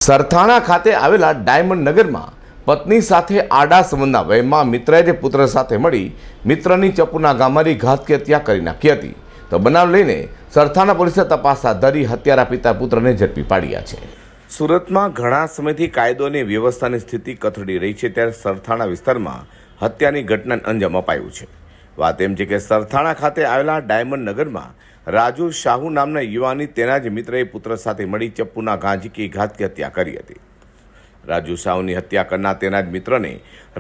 સરથાણા ખાતે આવેલા ડાયમંડ નગરમાં પત્ની સાથે આડા સંબંધના વયમાં મિત્રએ પુત્ર સાથે મળી મિત્રની ચપ્પુના ઘા મારી ઘાતકી હત્યા કરી નાખી હતી. તો બનાવ લઈને સરથાણા પોલીસે તપાસ હાથ ધરી હત્યારા પિતા પુત્રને ઝડપી પાડ્યા છે. સુરતમાં ઘણા સમયથી કાયદો અને વ્યવસ્થાની સ્થિતિ કથળી રહી છે, ત્યારે સરથાણા વિસ્તારમાં હત્યાની ઘટનાને અંજામ અપાયું છે. વાત એમ છે કે સરથાણા ખાતે આવેલા ડાયમંડ નગરમાં રાજુ શાહુ નામના યુવાની તેના જ મિત્રએ પુત્ર સાથે મળી ચપ્પુના ઘા ઝીકી ઘાતકી હત્યા કરી હતી. રાજુ શાહુની હત્યા કરનાર તેના જ મિત્રને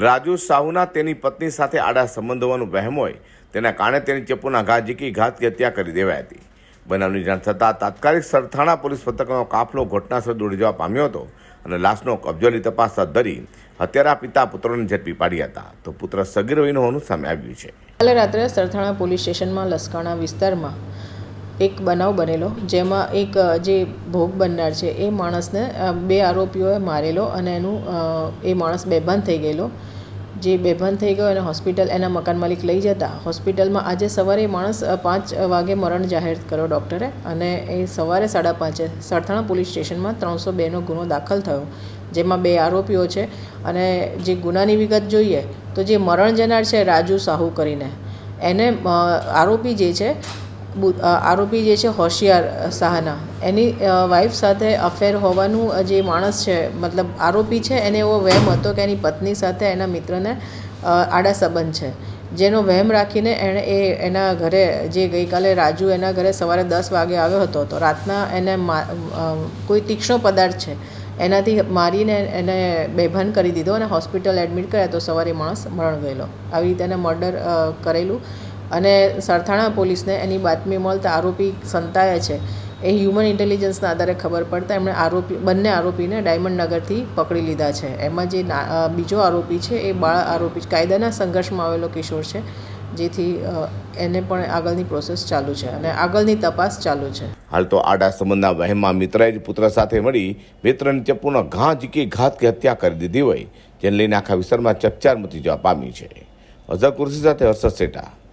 રાજુ શાહુના તેની પત્ની સાથે આડા સંબંધ હોવાનું વહેમ હોય, તેના કારણે તેની ચપ્પુના ઘા ઝીકી ઘાતકી હત્યા કરી દેવાઈ હતી. બનાવની જાણ થતાં તાત્કાલિક સરથાણા પોલીસ મથકનો કાફલો ઘટનાસ્થળે દોડી જવા પામ્યો હતો અને લાશનો કબજો લઈ તપાસ હાથ ધરી હત્યારા પિતા પુત્રોને ઝડપી પાડ્યા હતા. તો પુત્ર સગીર વયનો હોવાનું સામે આવ્યું છે. કાલે રાત્રે સરથાણા પોલીસ સ્ટેશનમાં લસકાણા વિસ્તારમાં એક બનાવ બનેલો, જેમાં એક જે ભોગ બનનાર છે એ માણસને બે આરોપીઓએ મારેલો અને એ માણસ બેભાન થઈ ગયેલો. જે બેભાન થઈ ગયો અને હોસ્પિટલ એના મકાન માલિક લઈ જતા હોસ્પિટલમાં આજે સવારે એ માણસ 5 વાગે મરણ જાહેર કર્યો ડૉક્ટરે, અને એ સવારે 5:30 સરથાણા પોલીસ સ્ટેશનમાં 302નો ગુનો દાખલ થયો, જેમાં 2 આરોપીઓ છે. અને જે ગુનાની વિગત જોઈએ તો જે મરણ જનાર છે રાજુ શાહુ કરીને, એને આરોપી જે છે હોશિયાર શાહના, એની વાઈફ સાથે અફેર હોવાનું જે માણસ છે, મતલબ આરોપી છે, એને એવો વહેમ હતો કે એની પત્ની સાથે એના મિત્રને આડા સંબંધ છે, જેનો વહેમ રાખીને એણે એના ઘરે, જે ગઈકાલે રાજુ એના ઘરે સવારે 10 વાગે આવ્યો હતો, તો રાતના એને કોઈ તીક્ષ્ણ પદાર્થ છે એનાથી મારીને એને બેભાન કરી દીધો અને હોસ્પિટલ એડમિટ કર્યા, તો સવારે માણસ મરણ ગયેલો. આવી રીતે એને મર્ડર કરેલું. અને સરથાણા પોલીસને એની બાતમી મળતા આરોપી સંતાયા છે એ હ્યુમન ઇન્ટેલિજન્સના આધારે ખબર પડતા એમણે બંને આરોપીને ડાયમંડ નગરથી પકડી લીધા છે. એમાં જે બીજો આરોપી છે એ બાળ આરોપી કાયદાના સંઘર્ષમાં આવેલો કિશોર છે, જેથી એને પણ આગળની પ્રોસેસ ચાલુ છે અને આગળની તપાસ ચાલુ છે. હાલ તો આડા સંબંધના વહેમમાં મિત્રએ જ પુત્ર સાથે મળી મિત્રની ચપ્પુનો ઘા ઝીકી ઘાતકી હત્યા કરી દીધી હોય, જેને લઈને આખા વિસ્તારમાં ચકચાર મચી જવા પામી છે. અઝર કુર્સી સાથે હર્ષદ સેઠા.